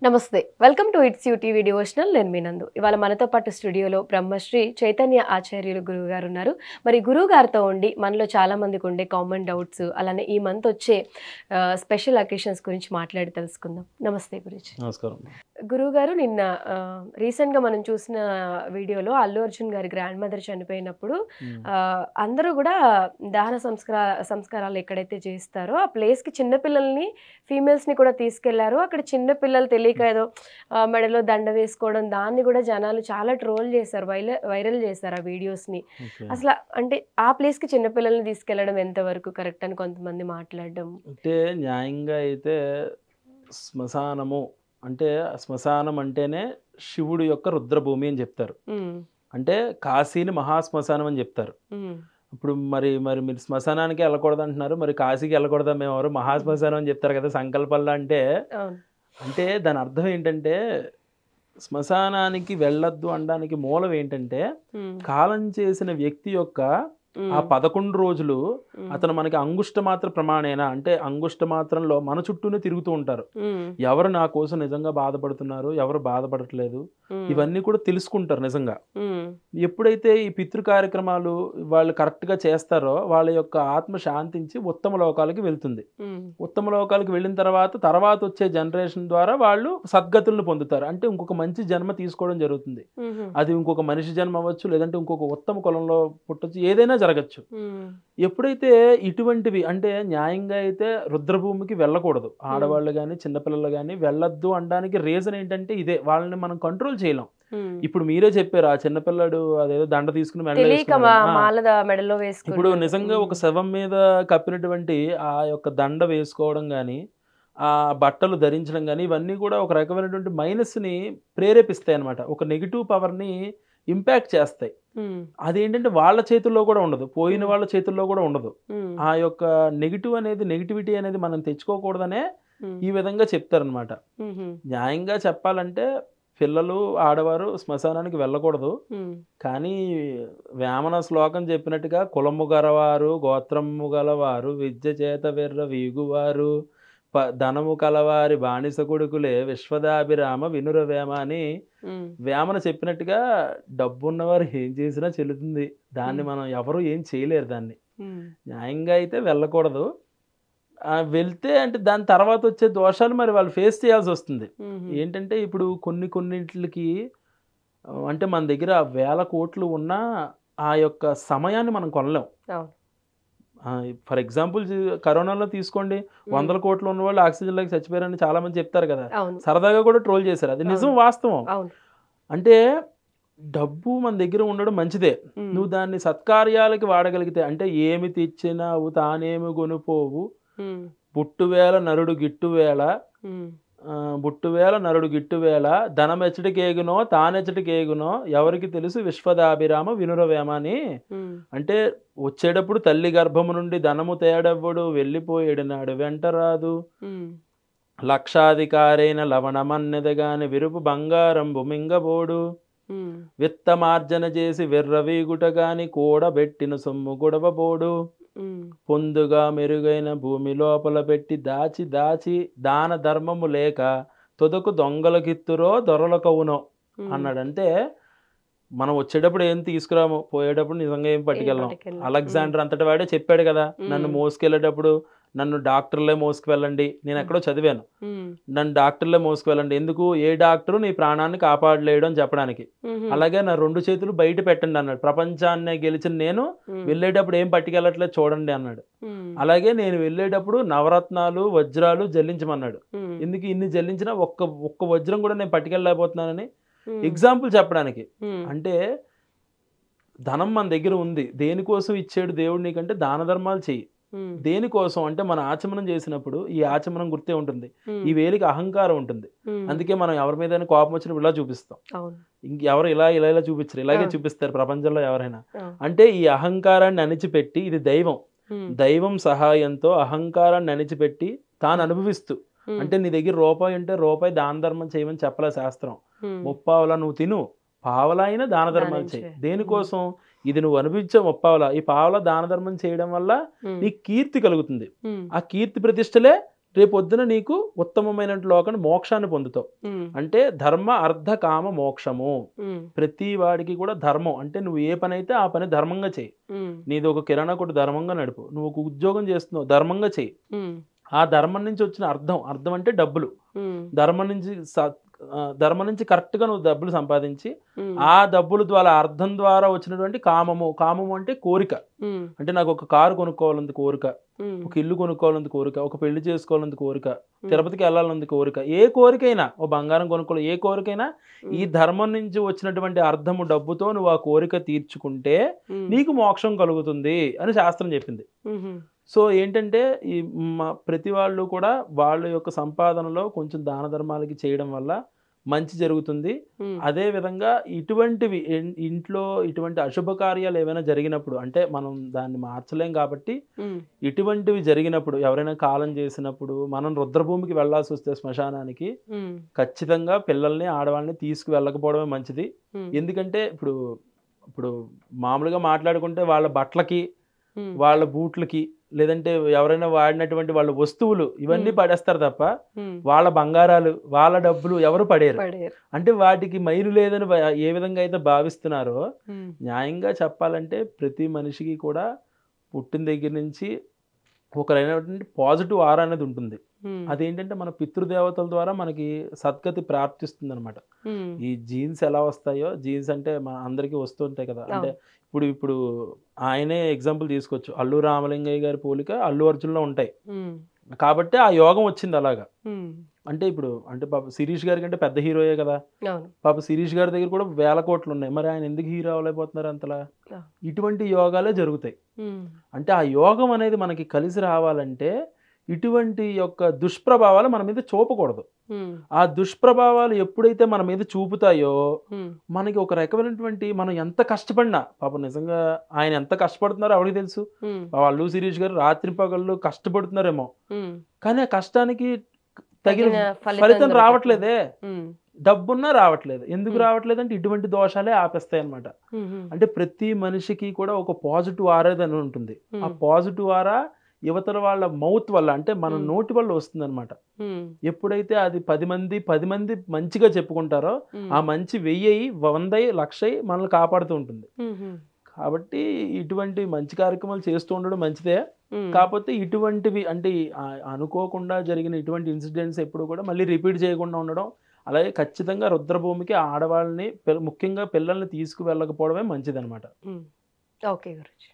నమస్తే welcome to it's UT devotional నేను మీ నందు ఇవాళ మనతో పాటు స్టూడియోలో బ్రహ్మశ్రీ చైతన్య ఆచార్యులు గురువు గారు ఉన్నారు. మరి గురువు గారితో ఉండి మనలో చాలా మందికి ఉండే కామన్ డౌట్స్ అలానే ఈ మంత్ వచ్చే స్పెషల్ అకేషన్స్ గురించి మాట్లాడి తెలుసుకుందాం. నమస్తే గురుజీ. నమస్కారం. గురువు గారు నిన్న రీసెంట్గా మనం చూసిన వీడియోలో అల్లు అర్జున్ గారి గ్రాండ్ మదర్ చనిపోయినప్పుడు అందరూ కూడా దహన సంస్కారాలు ఎక్కడైతే చేస్తారో ఆ ప్లేస్కి చిన్నపిల్లల్ని ఫీమేల్స్ని కూడా తీసుకెళ్లారు. అక్కడ చిన్నపిల్లలు తెలియక ఏదో మెడలో దండ వేసుకోవడం దాన్ని కూడా జనాలు చాలా ట్రోల్ చేశారు, వైరల్ చేశారు ఆ వీడియోస్ని. అసలు అంటే ఆ ప్లేస్కి చిన్నపిల్లల్ని తీసుకెళ్లడం ఎంతవరకు కరెక్ట్ అని కొంతమంది మాట్లాడడం. అంటే న్యాయంగా అయితే శ్మశానము అంటే శ్మశానం అంటేనే శివుడు యొక్క రుద్రభూమి అని చెప్తారు. అంటే కాశీని మహాశ్మశానం అని చెప్తారు. ఇప్పుడు మరి మరి మీరు శ్మశానానికి వెళ్ళకూడదు అంటున్నారు, మరి కాశీకి వెళ్ళకూడదా? మేము ఎవరు మహాశ్మశానం అని చెప్తారు కదా సంకల్పంలో. అంటే అంటే దాని అర్థం ఏంటంటే శ్మశానానికి వెళ్ళొద్దు అనడానికి మూలం ఏంటంటే కాలం చేసిన వ్యక్తి యొక్క ఆ 11 రోజులు అతను మనకి అంగుష్ట మాత్ర ప్రమాణేనా అంటే అంగుష్ట మాత్రంలో మన చుట్టూనే తిరుగుతూ ఉంటారు. ఎవరు నా కోసం నిజంగా బాధపడుతున్నారు, ఎవరు బాధపడట్లేదు, ఇవన్నీ కూడా తెలుసుకుంటారు నిజంగా. ఎప్పుడైతే ఈ పితృ కార్యక్రమాలు వాళ్ళు కరెక్ట్గా చేస్తారో వాళ్ళ యొక్క ఆత్మ శాంతించి ఉత్తమ లోకాలకి వెళ్తుంది. ఉత్తమ లోకాలకి వెళ్ళిన తర్వాత వచ్చే జనరేషన్ ద్వారా వాళ్ళు సద్గతులను పొందుతారు. అంటే ఇంకొక మంచి జన్మ తీసుకోవడం జరుగుతుంది. అది ఇంకొక మనిషి జన్మ అవ్వచ్చు, లేదంటే ఇంకొక ఉత్తమ కులంలో పుట్టచ్చు, ఏదైనా జరగచ్చు. ఎప్పుడైతే ఇటువంటివి అంటే న్యాయంగా అయితే రుద్రభూమికి వెళ్ళకూడదు ఆడవాళ్ళు కానీ చిన్నపిల్లలు కానీ వెళ్ళొద్దు అనడానికి రీజన్ ఏంటంటే ఇదే, వాళ్ళని మనం కంట్రోల్ చేయలేం. ఇప్పుడు మీరే చెప్పారు ఆ చిన్నపిల్లడు అదేదో దండ తీసుకుని మెడలో వేసుకుని, ఇప్పుడు నిజంగా ఒక శవం మీద కప్పినటువంటి ఆ యొక్క దండ వేసుకోవడం కానీ ఆ బట్టలు ధరించడం కానీ ఇవన్నీ కూడా ఒక రకమైనటువంటి మైనస్ని ప్రేరేపిస్తాయి అన్నమాట. ఒక నెగిటివ్ పవర్ని ఇంపాక్ట్ చేస్తాయి. అదేంటంటే వాళ్ళ చేతుల్లో కూడా ఉండదు, పోయిన వాళ్ళ చేతుల్లో కూడా ఉండదు. ఆ యొక్క నెగిటివిటీ అనేది మనం తెచ్చుకోకూడదనే ఈ విధంగా చెప్తారనమాట. న్యాయంగా చెప్పాలంటే పిల్లలు ఆడవారు శ్మశానానికి వెళ్ళకూడదు. కానీ వేమన శ్లోకం చెప్పినట్టుగా కులము గలవారు గోత్రము గలవారు విద్య చేత వెర్ర వీగువారు ధనము కలవారి బానిస కొడుకులే విశ్వదాభిరామ వినురవేమ అని వేమన చెప్పినట్టుగా డబ్బున్నవారు ఏం చేసినా చెల్లుతుంది. దాన్ని మనం ఎవరు ఏం చేయలేరు. దాన్ని న్యాయంగా అయితే వెళ్ళకూడదు. వెళ్తే అంటే దాని తర్వాత వచ్చే దోషాలు మరి వాళ్ళు ఫేస్ చేయాల్సి వస్తుంది. ఏంటంటే ఇప్పుడు కొన్నింటికి అంటే మన దగ్గర 1000 కోట్లు ఉన్నా ఆ యొక్క సమయాన్ని మనం కొనలేం. ఫర్ ఎగ్జాంపుల్ కరోనాలో తీసుకోండి, 100 కోట్లు ఉన్న వాళ్ళు ఆక్సిజన్ లేక చచ్చిపోయారని చాలా మంది చెప్తారు కదా, సరదాగా కూడా ట్రోల్ చేశారు. అది నిజం, వాస్తవం. అంటే డబ్బు మన దగ్గర ఉండడం మంచిదే, నువ్వు దాన్ని సత్కార్యాలకి వాడగలిగితే. అంటే ఏమి తెచ్చినావు తానేమి కొనుపోవు బుట్టువేల నరుడు గిట్టువేళ బుట్టువేల నరుడు గిట్టువేళ ధనమెచ్చటికేగునో తానెచ్చటికేగునో ఎవరికి తెలుసు విశ్వదాభిరామ వినురవేమ అని. అంటే వచ్చేటప్పుడు తల్లి గర్భము నుండి ధనము తేడవ్వడు వెళ్ళిపోయేడు నాడు వెంటరాదు లక్షాధికారైన లవణమన్నెదగాని విరుపు బంగారం భూమింగబోడు విత్తమార్జన చేసి వెర్రవీగుట గాని కూడబెట్టిన సొమ్ము గుడవబోడు పొందుగా మెరుగైన భూమి లోపల పెట్టి దాచి దాచి దాన ధర్మము లేక తొదకు దొంగలకిత్తురో దొరలకవునో అన్నాడంటే మనం వచ్చేటప్పుడు ఏం తీసుకురాము, పోయేటప్పుడు నిజంగా ఏం పట్టుకెళ్ళాం. అలెగ్జాండర్ అంతటి వాడే చెప్పాడు కదా, నన్ను మోసుకెళ్ళేటప్పుడు నన్ను డాక్టర్లే మోసుకువెళ్ళండి. నేను ఎక్కడో చదివాను, నన్ను డాక్టర్లే మోసుకువెళ్ళండి. ఎందుకు? ఏ డాక్టరు నీ ప్రాణాన్ని కాపాడలేడు అని చెప్పడానికి. అలాగే నా 2 చేతులు బయట పెట్టండి అన్నాడు. ప్రపంచాన్ని గెలిచిన నేను వెళ్ళేటప్పుడు ఏం పట్టుకెళ్ళట్లేదు చూడండి అన్నాడు. అలాగే నేను వెళ్ళేటప్పుడు నవరత్నాలు వజ్రాలు జల్లించమన్నాడు. ఎందుకు? ఇన్ని జల్లించినా ఒక్క వజ్రం కూడా నేను పట్టుకెళ్ళలేకపోతున్నానని ఎగ్జాంపుల్ చెప్పడానికి. అంటే ధనం మన దగ్గర ఉంది, దేనికోసం ఇచ్చాడు దేవుడు నీకంటే దాన ధర్మాలు చెయ్యి. దేనికోసం అంటే మన ఆచమనం చేసినప్పుడు ఈ ఆచమనం గుర్తే ఉంటుంది, ఈ వేలికి అహంకారం ఉంటుంది. అందుకే మనం ఎవరి మీద కోపం వచ్చినప్పుడు ఇలా చూపిస్తాం, ఎవరు ఇలా ఇలా ఇలా చూపించరు, ఇలాగే చూపిస్తారు ప్రపంచంలో ఎవరైనా. అంటే ఈ అహంకారాన్ని అణిచిపెట్టి, ఇది దైవం సహాయంతో అహంకారాన్ని అణిచిపెట్టి తాను అనుభవిస్తూ, అంటే నీ దగ్గర రూపాయి ఉంటే రూపాయి దాన ధర్మం చేయమని చెప్పలే శాస్త్రం. 30 పావలా నువ్వు తిను, పావలా అయినా దాన ధర్మాలు చేయి. దేనికోసం? ఇది నువ్వు అనిపించే 30 పావలా, ఈ పావలా దాన ధర్మం చేయడం వల్ల నీకు కీర్తి కలుగుతుంది. ఆ కీర్తి ప్రతిష్టలే రేపొద్దున నీకు ఉత్తమమైన లోకాన్ని మోక్షాన్ని పొందుతావు. అంటే ధర్మ అర్థ కామ మోక్షము. ప్రతి వాడికి కూడా ధర్మం అంటే నువ్వు ఏ పని అయితే ఆ పని ధర్మంగా చేయి. నీది ఒక కిరాణా కొట్టు ధర్మంగా నడుపు. నువ్వు ఒక ఉద్యోగం చేస్తున్నావు ధర్మంగా చేయి. ఆ ధర్మం నుంచి వచ్చిన అర్థం అంటే డబ్బులు. ధర్మం నుంచి కరెక్ట్గా నువ్వు డబ్బులు సంపాదించి ఆ డబ్బుల ద్వారా అర్థం ద్వారా వచ్చినటువంటి కామము అంటే కోరిక. అంటే నాకు ఒక కారు కొనుక్కోవాలని కోరిక, ఒక ఇల్లు కొనుక్కోవాలని కోరిక, ఒక పెళ్లి చేసుకోవాలని కోరిక, తిరుపతికి వెళ్ళాలని కోరిక, ఏ కోరికైనా ఓ బంగారం కొనుక్కోవాలి, ఏ కోరికైనా ఈ ధర్మం నుంచి వచ్చినటువంటి అర్థము డబ్బుతో నువ్వు ఆ కోరిక తీర్చుకుంటే నీకు మోక్షం కలుగుతుంది అని శాస్త్రం చెప్పింది. సో ఏంటంటే ఈ ప్రతి వాళ్ళు కూడా వాళ్ళ యొక్క సంపాదనలో కొంచెం దాన ధర్మాలకి చేయడం వల్ల మంచి జరుగుతుంది. అదే విధంగా ఇటువంటివి ఇంట్లో ఇటువంటి అశుభ కార్యాలు ఏమైనా జరిగినప్పుడు అంటే మనం దాన్ని మార్చలేం కాబట్టి ఇటువంటివి జరిగినప్పుడు ఎవరైనా కాలం చేసినప్పుడు మనం రుద్రభూమికి వెళ్లాల్సి వస్తే శ్మశానానికి ఖచ్చితంగా పిల్లల్ని ఆడవాళ్ళని తీసుకువెళ్ళకపోవడమే మంచిది. ఎందుకంటే ఇప్పుడు మామూలుగా మాట్లాడుకుంటే వాళ్ళ బట్టలకి వాళ్ళ బూట్లకి లేదంటే ఎవరైనా వాడినటువంటి వాళ్ళ వస్తువులు ఇవన్నీ పడేస్తారు తప్ప వాళ్ళ బంగారాలు వాళ్ళ డబ్బులు ఎవరు పడేరు. అంటే వాటికి మైలు లేదని ఏ విధంగా అయితే భావిస్తున్నారో న్యాయంగా చెప్పాలంటే ప్రతి మనిషికి కూడా పుట్టిన దగ్గర నుంచి ఒకరైనటువంటి పాజిటివ్ ఆరా అనేది ఉంటుంది. అదేంటంటే మన పితృదేవతల ద్వారా మనకి సద్గతి ప్రాప్తిస్తుంది అనమాట. ఈ జీన్స్ ఎలా వస్తాయో జీన్స్ అంటే మన అందరికీ వస్తూ ఉంటాయి కదా. అంటే ఇప్పుడు ఆయనే ఎగ్జాంపుల్ తీసుకోవచ్చు. అల్లు రామలింగయ్య గారి పోలిక అల్లు అర్జున్లో ఉంటాయి కాబట్టి ఆ యోగం వచ్చింది అలాగా. అంటే పాప శిరీష్ గారి కంటే పెద్ద హీరోయే కదా. పాప శిరీష్ గారి దగ్గర కూడా 1000 కోట్లు ఉన్నాయి. మరి ఆయన ఎందుకు హీరో అవ్వలేకపోతున్నారు అంతలా? ఇటువంటి యోగాలే జరుగుతాయి. అంటే ఆ యోగం అనేది మనకి కలిసి రావాలంటే ఇటువంటి యొక్క దుష్ప్రభావాలు మన మీద చూపకూడదు. ఆ దుష్ప్రభావాలు ఎప్పుడైతే మన మీద చూపుతాయో మనకి ఒక రకమైనటువంటి మనం ఎంత కష్టపడినా పాపం నిజంగా ఆయన ఎంత కష్టపడుతున్నారో ఎవరికి తెలుసు. అల్లు శిరీష్ గారు రాత్రి పగళ్ళు కష్టపడుతున్నారేమో కానీ ఆ కష్టానికి తగిన ఫలితం రావట్లేదే. డబ్బున్నా రావట్లేదు. ఎందుకు రావట్లేదు అంటే ఇటువంటి దోషాలే ఆపేస్తాయి అనమాట. అంటే ప్రతి మనిషికి కూడా ఒక పాజిటివ్ ఆరా అని ఉంటుంది. ఆ పాజిటివ్ ఆరా యువతల వాళ్ళ మౌత్ వల్ల అంటే మన నోటి వల్ల వస్తుంది అనమాట. ఎప్పుడైతే అది 10 మంది మంచిగా చెప్పుకుంటారో ఆ మంచి 1000 100 1,00,000 మనల్ని కాపాడుతూ ఉంటుంది. కాబట్టి ఇటువంటి మంచి కార్యక్రమాలు చేస్తూ ఉండడం మంచిదే. కాకపోతే ఇటువంటివి అంటే అనుకోకుండా జరిగిన ఇటువంటి ఇన్సిడెంట్స్ ఎప్పుడు కూడా మళ్ళీ రిపీట్ చేయకుండా ఉండడం, అలాగే ఖచ్చితంగా రుద్రభూమికి ఆడవాళ్ళని ముఖ్యంగా పిల్లల్ని తీసుకువెళ్ళకపోవడమే మంచిదన్నమాట. ఓకే గురుజీ.